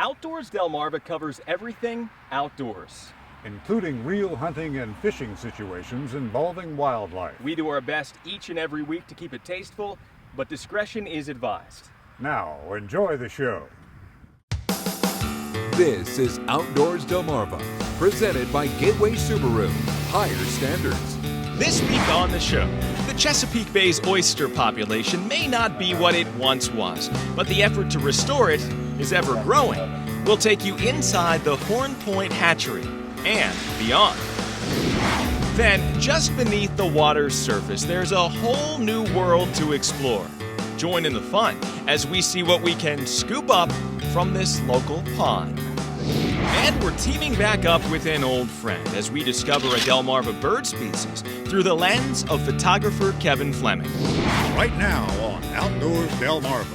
Outdoors Delmarva covers everything outdoors, including real hunting and fishing situations involving wildlife. We do our best each and every week to keep it tasteful, but discretion is advised. Now, enjoy the show. This is Outdoors Delmarva, presented by Gateway Subaru. Higher standards. This week on the show, the Chesapeake Bay's oyster population may not be what it once was, but the effort to restore it is ever growing. We'll take you inside the Horn Point Hatchery and beyond. Then, just beneath the water's surface, there's a whole new world to explore. Join in the fun as we see what we can scoop up from this local pond. And we're teaming back up with an old friend as we discover a Delmarva bird species through the lens of photographer Kevin Fleming. Right now on Outdoors Delmarva.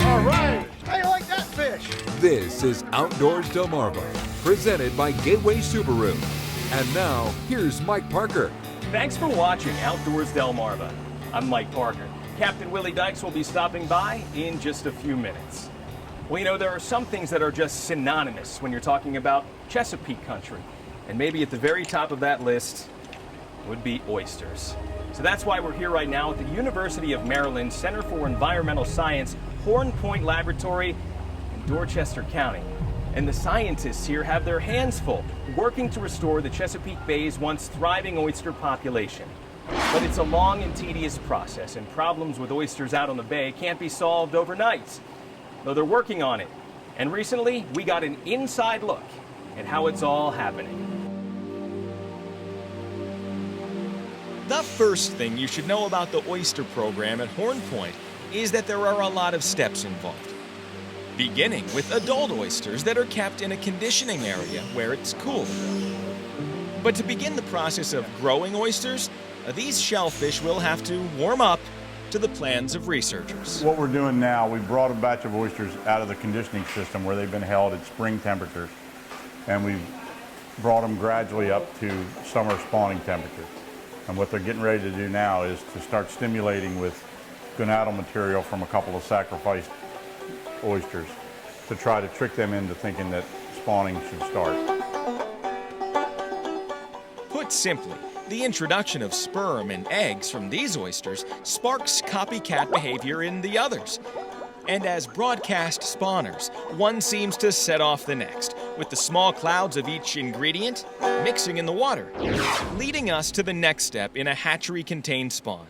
All right, how you like that fish? This is Outdoors Delmarva, presented by Gateway Subaru. And now, here's Mike Parker. Thanks for watching Outdoors Delmarva. I'm Mike Parker. Captain Willie Dykes will be stopping by in just a few minutes. Well, you know, there are some things that are just synonymous when you're talking about Chesapeake country. And maybe at the very top of that list would be oysters. So that's why we're here right now at the University of Maryland Center for Environmental Science, Horn Point Laboratory in Dorchester County. And the scientists here have their hands full working to restore the Chesapeake Bay's once thriving oyster population. But it's a long and tedious process, and problems with oysters out on the bay can't be solved overnight, though they're working on it. And recently, we got an inside look at how it's all happening. The first thing you should know about the oyster program at Horn Point is that there are a lot of steps involved. Beginning with adult oysters that are kept in a conditioning area where it's cool. But to begin the process of growing oysters, these shellfish will have to warm up to the plans of researchers. What we're doing now, we brought a batch of oysters out of the conditioning system where they've been held at spring temperatures, and we've brought them gradually up to summer spawning temperatures. And what they're getting ready to do now is to start stimulating with gonadal material from a couple of sacrificed oysters to try to trick them into thinking that spawning should start. Put simply, the introduction of sperm and eggs from these oysters sparks copycat behavior in the others. And as broadcast spawners, one seems to set off the next, with the small clouds of each ingredient mixing in the water, leading us to the next step in a hatchery-contained spawn,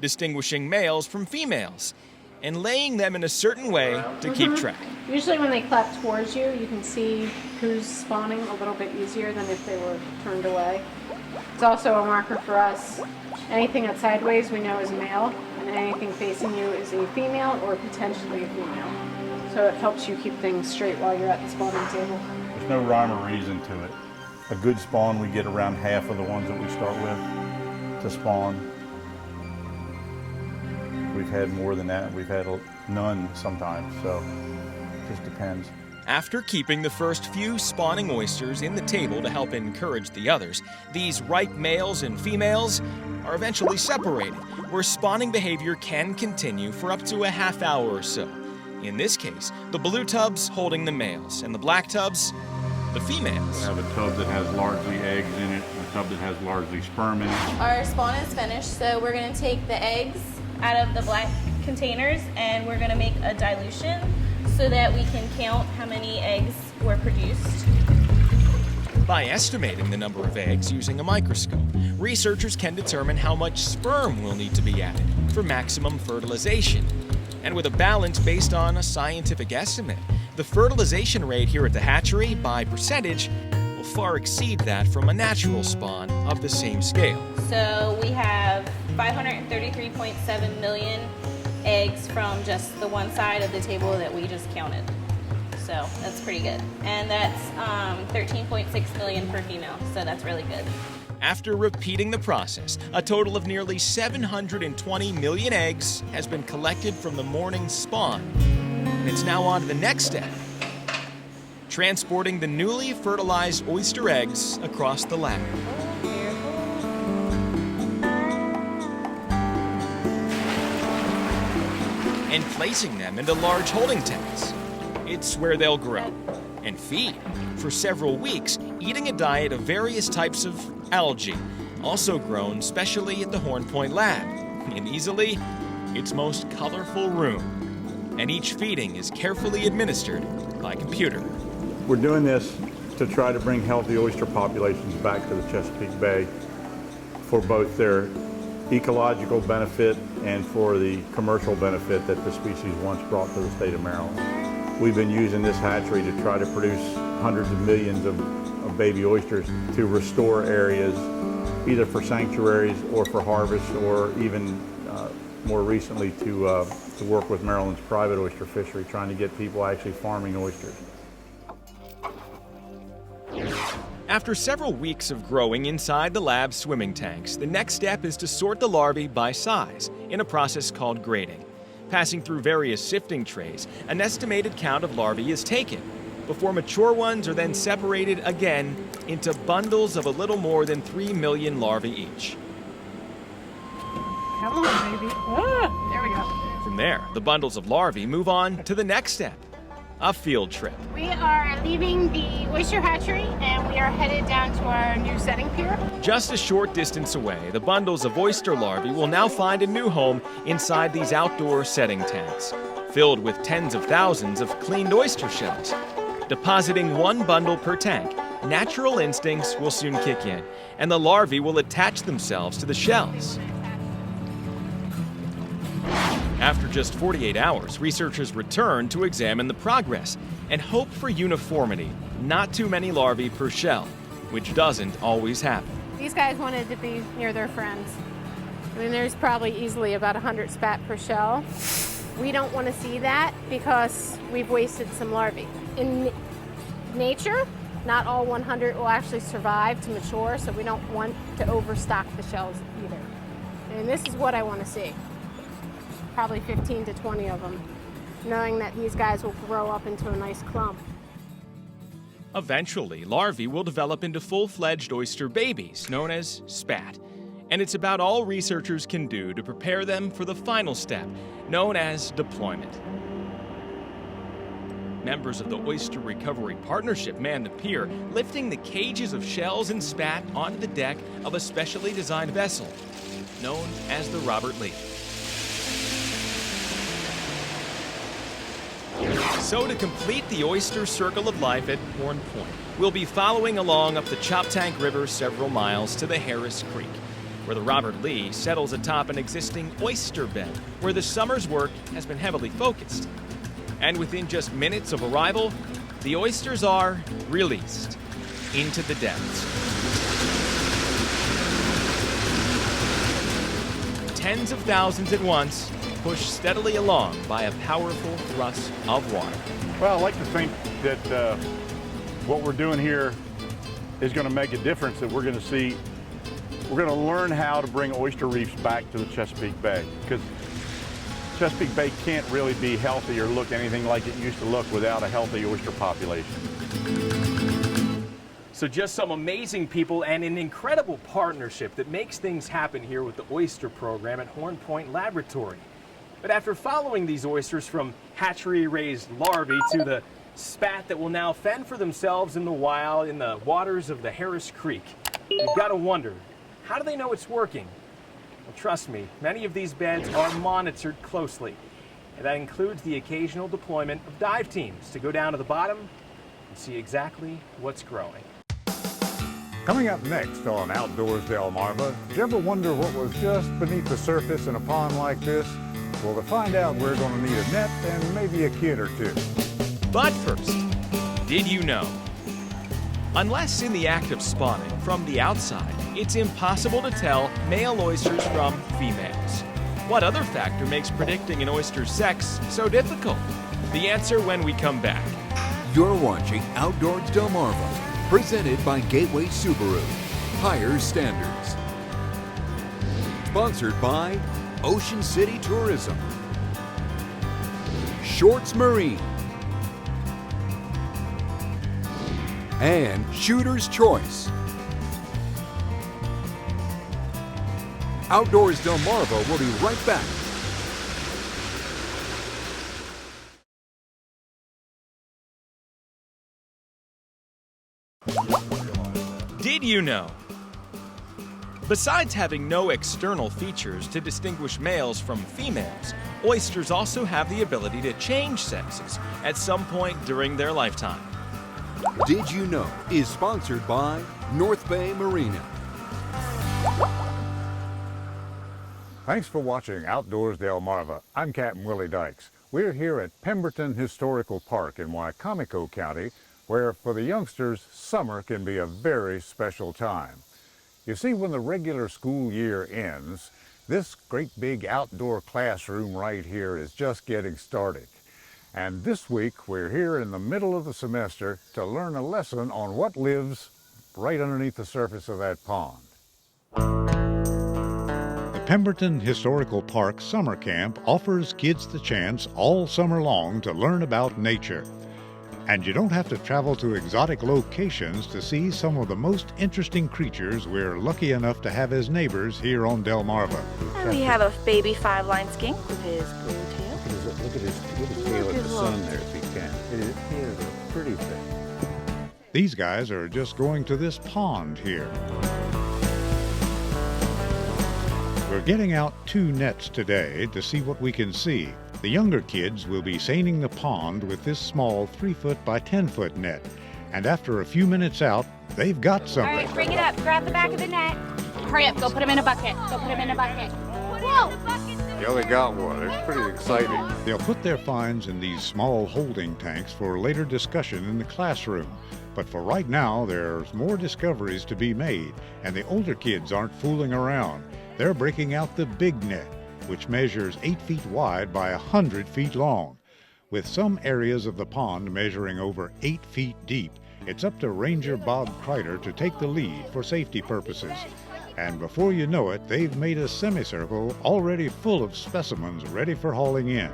distinguishing males from females, and laying them in a certain way to keep track. Usually when they clap towards you, you can see who's spawning a little bit easier than if they were turned away. It's also a marker for us. Anything that's sideways we know is a male, and anything facing you is a female or potentially a female. So it helps you keep things straight while you're at the spawning table. There's no rhyme or reason to it. A good spawn, we get around half of the ones that we start with to spawn. We've had more than that. We've had none sometimes, so it just depends. After keeping the first few spawning oysters in the table to help encourage the others, these ripe males and females are eventually separated, where spawning behavior can continue for up to a half hour or so. In this case, the blue tubs holding the males, and the black tubs, the females. We have a tub that has largely eggs in it, and a tub that has largely sperm in it. Our spawn is finished, so we're going to take the eggs out of the black containers and we're going to make a dilution so that we can count how many eggs were produced. By estimating the number of eggs using a microscope, researchers can determine how much sperm will need to be added for maximum fertilization. And with a balance based on a scientific estimate, the fertilization rate here at the hatchery, by percentage, will far exceed that from a natural spawn of the same scale. So we have 533.7 million eggs from just the one side of the table that we just counted. So that's pretty good. And that's 13.6 million per female, so that's really good. After repeating the process, a total of nearly 720 million eggs has been collected from the morning spawn. And it's now on to the next step, transporting the newly fertilized oyster eggs across the lab. and placing them into large holding tanks. It's where they'll grow and feed for several weeks, eating a diet of various types of algae, also grown specially at the Horn Point Lab, in easily its most colorful room. And each feeding is carefully administered by computer. We're doing this to try to bring healthy oyster populations back to the Chesapeake Bay for both their ecological benefit and for the commercial benefit that the species once brought to the state of Maryland. We've been using this hatchery to try to produce hundreds of millions of baby oysters to restore areas either for sanctuaries or for harvest, or even more recently to work with Maryland's private oyster fishery, trying to get people actually farming oysters. After several weeks of growing inside the lab's swimming tanks, the next step is to sort the larvae by size in a process called grading. Passing through various sifting trays, an estimated count of larvae is taken, before mature ones are then separated again into bundles of a little more than 3 million larvae each. Come on, baby. Ah, there we go. From there, the bundles of larvae move on to the next step, a field trip. We are leaving the oyster hatchery and we are headed down to our new setting pier. Just a short distance away, the bundles of oyster larvae will now find a new home inside these outdoor setting tanks, filled with tens of thousands of cleaned oyster shells. Depositing one bundle per tank, natural instincts will soon kick in, and the larvae will attach themselves to the shells. After just 48 hours, researchers return to examine the progress and hope for uniformity, not too many larvae per shell, which doesn't always happen. These guys wanted to be near their friends. I mean, there's probably easily about 100 spat per shell. We don't want to see that because we've wasted some larvae. In nature, not all 100 will actually survive to mature, so we don't want to overstock the shells either. And this is what I want to see. Probably 15 to 20 of them, knowing that these guys will grow up into a nice clump. Eventually, larvae will develop into full-fledged oyster babies, known as spat. And it's about all researchers can do to prepare them for the final step, known as deployment. Members of the Oyster Recovery Partnership man the pier, lifting the cages of shells and spat onto the deck of a specially designed vessel, known as the Robert Lee. So to complete the oyster circle of life at Horn Point, we'll be following along up the Choptank River several miles to the Harris Creek, where the Robert Lee settles atop an existing oyster bed where the summer's work has been heavily focused. And within just minutes of arrival, the oysters are released into the depths. Tens of thousands at once, pushed steadily along by a powerful thrust of water. Well, I like to think that what we're doing here is going to make a difference, that we're going to learn how to bring oyster reefs back to the Chesapeake Bay, because Chesapeake Bay can't really be healthy or look anything like it used to look without a healthy oyster population. So just some amazing people and an incredible partnership that makes things happen here with the oyster program at Horn Point Laboratory. But after following these oysters from hatchery-raised larvae to the spat that will now fend for themselves in the wild in the waters of the Harris Creek, you've got to wonder, how do they know it's working? Well, trust me, many of these beds are monitored closely, and that includes the occasional deployment of dive teams to go down to the bottom and see exactly what's growing. Coming up next on Outdoors Delmarva, did you ever wonder what was just beneath the surface in a pond like this? Well, to find out, we're going to need a net and maybe a kid or two. But first, did you know? Unless in the act of spawning from the outside, it's impossible to tell male oysters from females. What other factor makes predicting an oyster's sex so difficult? The answer when we come back. You're watching Outdoors Delmarva, presented by Gateway Subaru. Higher standards. Sponsored by Ocean City Tourism, Shorts Marine, and Shooter's Choice. Outdoors Delmarva will be right back. Did you know? Besides having no external features to distinguish males from females, oysters also have the ability to change sexes at some point during their lifetime. Did You Know is sponsored by North Bay Marina. Thanks for watching Outdoors Delmarva. I'm Captain Willie Dykes. We're here at Pemberton Historical Park in Wicomico County, where for the youngsters, summer can be a very special time. You see, when the regular school year ends, this great big outdoor classroom right here is just getting started. And this week, we're here in the middle of the semester to learn a lesson on what lives right underneath the surface of that pond. The Pemberton Historical Park Summer Camp offers kids the chance all summer long to learn about nature. And you don't have to travel to exotic locations to see some of the most interesting creatures we're lucky enough to have as neighbors here on Delmarva. And we have a baby 5-line skink with his blue tail. Look at his tail at the sun there if you can. He is a pretty thing. These guys are just going to this pond here. We're getting out 2 nets today to see what we can see. The younger kids will be seining the pond with this small 3-foot by 10-foot net. And after a few minutes out, they've got something. All right, bring it up. Grab the back of the net. Hurry up. Go put him in a bucket. Go put him in a bucket. Whoa! Yeah, they got one. It's pretty exciting. They'll put their finds in these small holding tanks for later discussion in the classroom. But for right now, there's more discoveries to be made, and the older kids aren't fooling around. They're breaking out the big net, which measures 8 feet wide by 100 feet long. With some areas of the pond measuring over 8 feet deep, it's up to Ranger Bob Kreider to take the lead for safety purposes. And before you know it, they've made a semicircle already full of specimens ready for hauling in.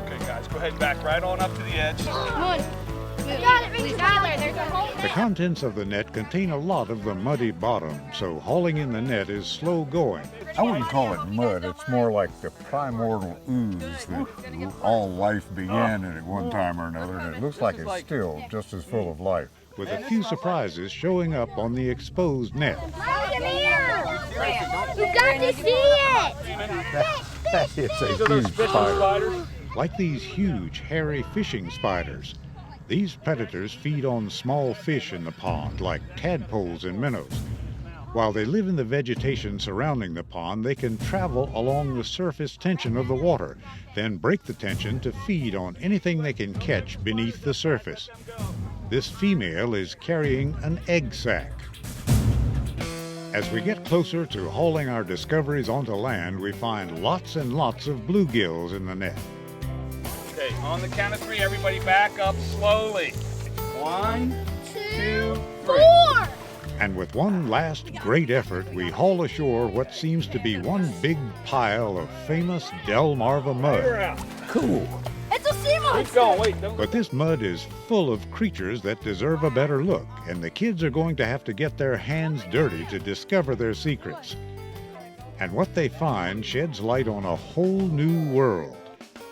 Okay, guys, go ahead and back right on up to the edge. Come on. Tyler, there's a hole The contents of the net contain a lot of the muddy bottom, so hauling in the net is slow going. I wouldn't call it mud. It's more like the primordial ooze that all life began in at one time or another, and it looks like it's still just as full of life. With a few surprises showing up on the exposed net. Come here. You got to see it. That is a huge spider. Like these huge, hairy fishing spiders. These predators feed on small fish in the pond, like tadpoles and minnows. While they live in the vegetation surrounding the pond, they can travel along the surface tension of the water, then break the tension to feed on anything they can catch beneath the surface. This female is carrying an egg sac. As we get closer to hauling our discoveries onto land, we find lots and lots of bluegills in the net. Okay, on the count of 3, everybody back up slowly. 1, 2, 3. And with one last great effort, we haul ashore what seems to be one big pile of famous Delmarva mud. Cool. It's a sea monster. Keep going, wait, don't. But this mud is full of creatures that deserve a better look, and the kids are going to have to get their hands dirty to discover their secrets. And what they find sheds light on a whole new world,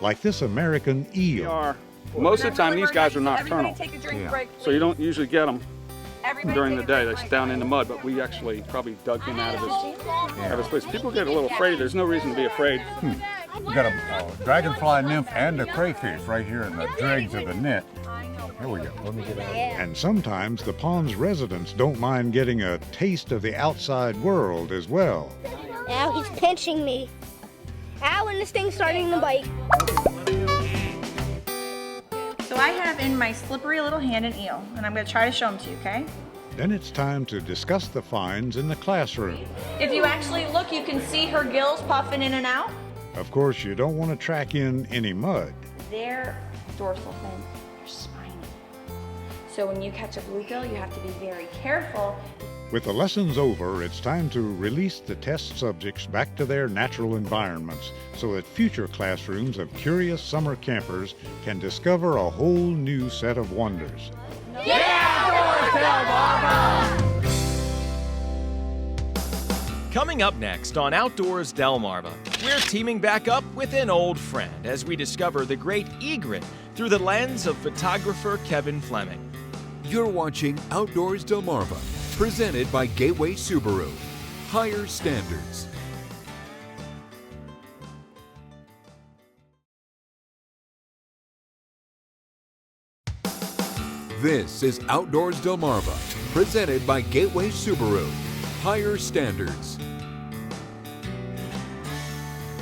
like this American eel. Most of the time, these guys are nocturnal, so you don't usually get them during the day. They sit down in the mud, but we actually probably dug him out of his place. People get a little afraid. There's no reason to be afraid. We got a dragonfly nymph and a crayfish right here in the dregs of the net. Here we go. Let me get out. And sometimes the pond's residents don't mind getting a taste of the outside world as well. Now he's pinching me. Ow, and this thing's starting to bite. So I have in my slippery little hand an eel, and I'm going to try to show them to you, okay? Then it's time to discuss the finds in the classroom. If you actually look, you can see her gills puffing in and out. Of course, you don't want to track in any mud. Their dorsal fins are spiny. So when you catch a bluegill, you have to be very careful. With the lessons over, it's time to release the test subjects back to their natural environments so that future classrooms of curious summer campers can discover a whole new set of wonders. Coming up next on Outdoors Delmarva, we're teaming back up with an old friend as we discover the great egret through the lens of photographer Kevin Fleming. You're watching Outdoors Delmarva, presented by Gateway Subaru. Higher standards. This is Outdoors Delmarva, presented by Gateway Subaru. Higher standards.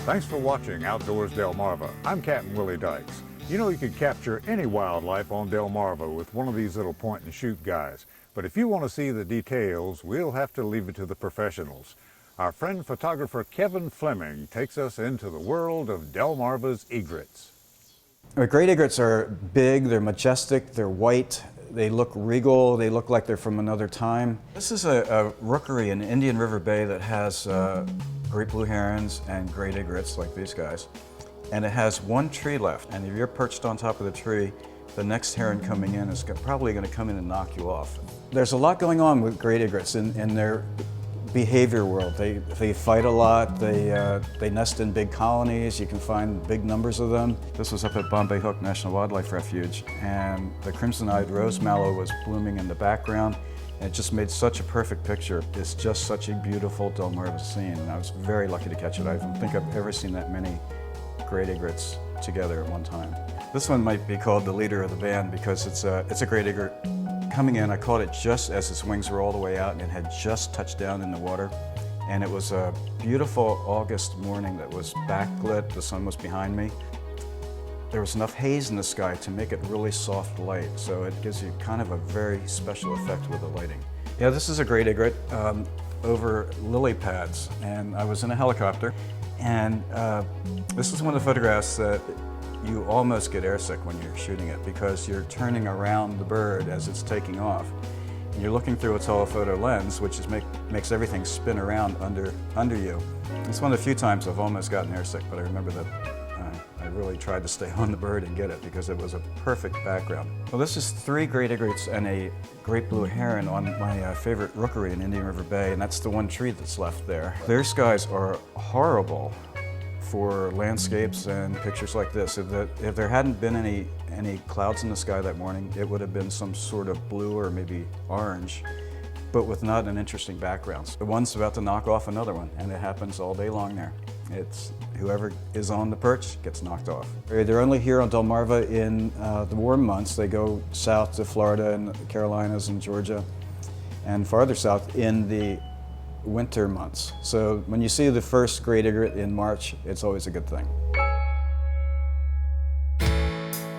Thanks for watching Outdoors Delmarva. I'm Captain Willie Dykes. You know you can capture any wildlife on Delmarva with one of these little point and shoot guys. But if you want to see the details, we'll have to leave it to the professionals. Our friend photographer Kevin Fleming takes us into the world of Delmarva's egrets. Great egrets are big, they're majestic, they're white, they look regal, they look like they're from another time. This is a rookery in Indian River Bay that has great blue herons and great egrets like these guys. And it has one tree left, and if you're perched on top of the tree, the next heron coming in is probably going to come in and knock you off. There's a lot going on with great egrets in their behavior world. They fight a lot, they nest in big colonies, you can find big numbers of them. This was up at Bombay Hook National Wildlife Refuge, and the crimson-eyed rose mallow was blooming in the background, and it just made such a perfect picture. It's just such a beautiful Delmarva scene, and I was very lucky to catch it. I don't think I've ever seen that many great egrets together at one time. This one might be called the leader of the band because it's a great egret. Coming in, I caught it just as its wings were all the way out and it had just touched down in the water. And it was a beautiful August morning that was backlit, the sun was behind me. There was enough haze in the sky to make it really soft light, so it gives you kind of a very special effect with the lighting. Yeah, this is a great egret over lily pads, and I was in a helicopter, and this is one of the photographs that you almost get airsick when you're shooting it because you're turning around the bird as it's taking off. And you're looking through a telephoto lens, which makes everything spin around under you. It's one of the few times I've almost gotten airsick, but I remember that I really tried to stay on the bird and get it because it was a perfect background. Well, this is 3 great egrets and a great blue heron on my favorite rookery in Indian River Bay, and that's the one tree that's left there. Clear skies are horrible for landscapes and pictures like this. If there hadn't been any clouds in the sky that morning, it would have been some sort of blue or maybe orange, but with not an interesting background. The one's about to knock off another one, and it happens all day long there. It's whoever is on the perch gets knocked off. They're only here on Delmarva in the warm months. They go south to Florida and the Carolinas and Georgia, and farther south in the winter months. So when you see the first great egret in March, it's always a good thing.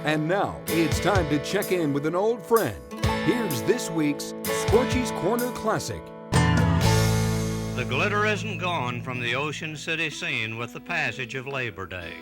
And now it's time to check in with an old friend. Here's this week's Scorchy's Corner Classic. The glitter isn't gone from the Ocean City scene with the passage of Labor Day.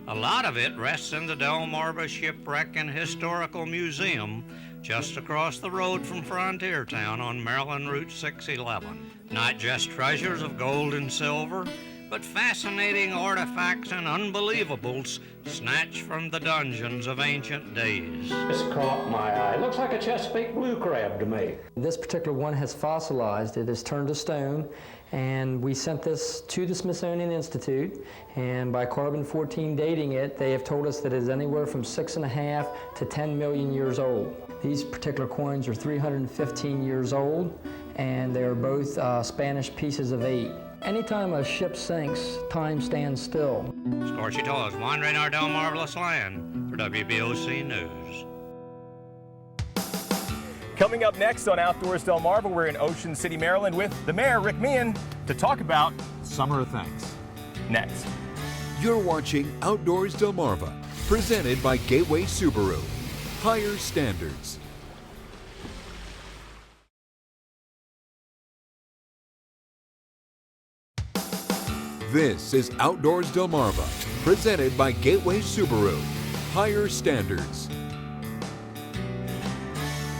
A lot of it rests in the Delmarva Shipwreck and Historical Museum just across the road from Frontier Town on Maryland Route 611. Not just treasures of gold and silver, but fascinating artifacts and unbelievables snatched from the dungeons of ancient days. This caught my eye. Looks like a Chesapeake blue crab to me. This particular one has fossilized. It has turned to stone, and we sent this to the Smithsonian Institute, and by carbon-14 dating it, they have told us that it is anywhere from 6.5 to 10 million years old. These particular coins are 315 years old, and they are both Spanish pieces of 8. Anytime a ship sinks, time stands still. Scorchy Toys, wandering our Delmarvelous land for WBOC News. Coming up next on Outdoors Delmarva, we're in Ocean City, Maryland with the mayor, Rick Meehan, to talk about summer things. Next. You're watching Outdoors Delmarva, presented by Gateway Subaru. Higher standards. This is Outdoors Delmarva, presented by Gateway Subaru. Higher standards.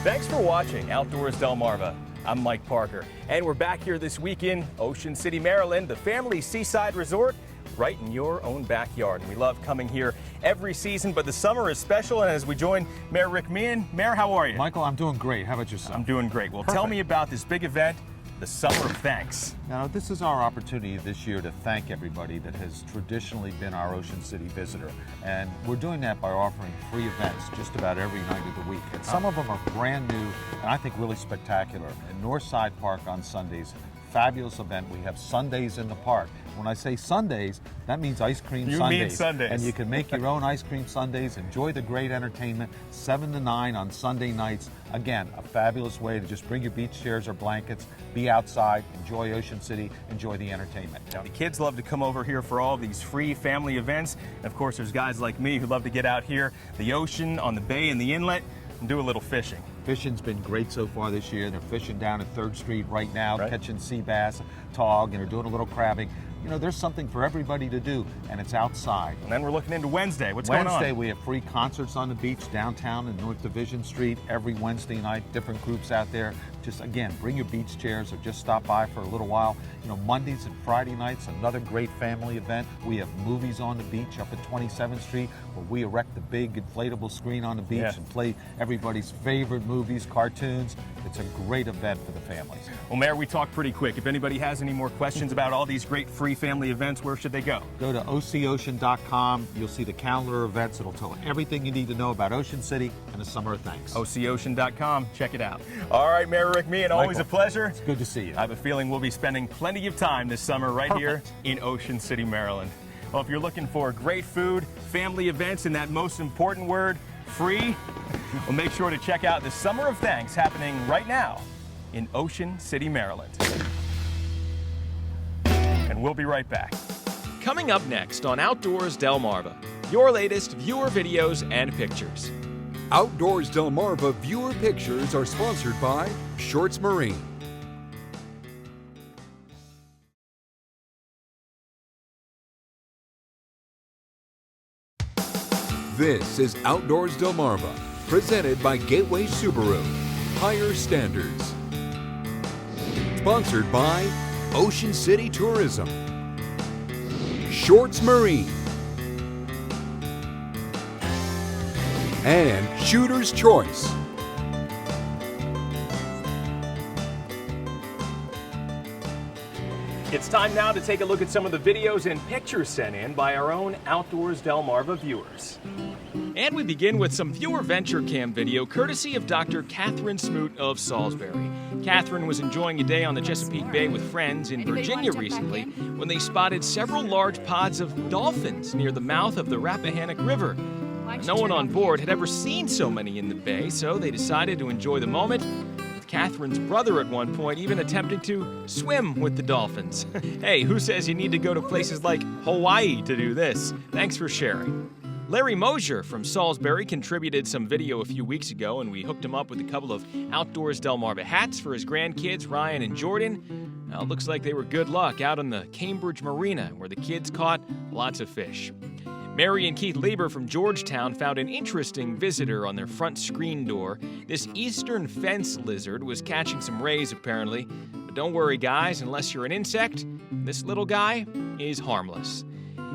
Thanks for watching Outdoors Delmarva. I'm Mike Parker, and we're back here this week in Ocean City, Maryland, the family seaside resort right in your own backyard. We love coming here every season, but the summer is special, and as we join Mayor Rick Meehan. Mayor, how are you? Michael, I'm doing great. How about yourself? I'm doing great. Well, tell me about this big event, the Summer of Thanks. Now, this is our opportunity this year to thank everybody that has traditionally been our Ocean City visitor. And we're doing that by offering free events just about every night of the week. And some of them are brand new and I think really spectacular. In Northside Park on Sundays, fabulous event. We have Sundays in the park. When I say Sundays, that means ice cream Sundays. You mean Sundays. And you can make your own ice cream sundaes, enjoy the great entertainment, 7 to 9 on Sunday nights. Again, a fabulous way to just bring your beach chairs or blankets, be outside, enjoy Ocean City, enjoy the entertainment. Now, the kids love to come over here for all of these free family events. And of course, there's guys like me who love to get out here, the ocean, on the bay and the inlet, and do a little fishing. Fishing's been great so far this year. They're fishing down at 3rd Street right now, catching sea bass, tog, and they're doing a little crabbing. You know, there's something for everybody to do, and it's outside. And then we're looking into Wednesday. What's going on? Wednesday, we have free concerts on the beach downtown in North Division Street every Wednesday night, different groups out there. Just, again, bring your beach chairs or just stop by for a little while. You know, Mondays and Friday nights, another great family event. We have movies on the beach up at 27th Street where we erect the big inflatable screen on the beach and play everybody's favorite movies, cartoons. It's a great event for the families. Well, Mayor, we talked pretty quick. If anybody has any more questions about all these great free family events, where should they go? Go to OCOcean.com. You'll see the calendar of events. It'll tell everything you need to know about Ocean City and the Summer of Thanks. OCOcean.com. Check it out. All right, Mayor Rick Meehan, always a pleasure. It's good to see you. I have a feeling we'll be spending plenty of time this summer right here in Ocean City, Maryland. Well, if you're looking for great food, family events, and that most important word, free, well, make sure to check out the Summer of Thanks happening right now in Ocean City, Maryland. And we'll be right back. Coming up next on Outdoors Delmarva, your latest viewer videos and pictures. Outdoors Delmarva viewer pictures are sponsored by Shorts Marine. This is Outdoors Delmarva, presented by Gateway Subaru. Higher standards. Sponsored by Ocean City Tourism, Shorts Marine, and Shooter's Choice. It's time now to take a look at some of the videos and pictures sent in by our own Outdoors Delmarva viewers. And we begin with some viewer venture cam video courtesy of Dr. Catherine Smoot of Salisbury. Catherine was enjoying a day on the Chesapeake Bay with friends in Virginia recently when they spotted several large pods of dolphins near the mouth of the Rappahannock River. No one on board had ever seen so many in the bay, so they decided to enjoy the moment. Catherine's brother at one point even attempted to swim with the dolphins. Hey, who says you need to go to places like Hawaii to do this? Thanks for sharing. Larry Mosier from Salisbury contributed some video a few weeks ago, and we hooked him up with a couple of Outdoors Delmarva hats for his grandkids, Ryan and Jordan. Now, it looks like they were good luck out on the Cambridge Marina, where the kids caught lots of fish. Mary and Keith Lieber from Georgetown found an interesting visitor on their front screen door. This eastern fence lizard was catching some rays, apparently. But don't worry, guys, unless you're an insect, this little guy is harmless.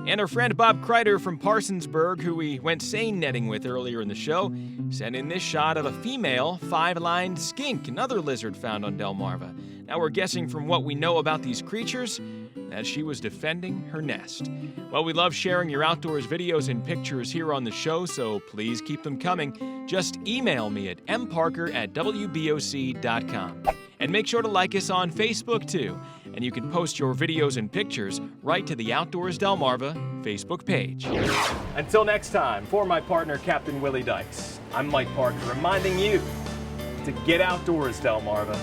And our friend Bob Kreider from Parsonsburg, who we went seine netting with earlier in the show, sent in this shot of a female 5-lined skink, another lizard found on Delmarva. Now we're guessing from what we know about these creatures that she was defending her nest. Well, we love sharing your outdoors videos and pictures here on the show, so please keep them coming. Just email me at mparker@wboc.com. And make sure to like us on Facebook, too. And you can post your videos and pictures right to the Outdoors Delmarva Facebook page. Until next time, for my partner, Captain Willie Dykes, I'm Mike Parker, reminding you to get outdoors, Delmarva.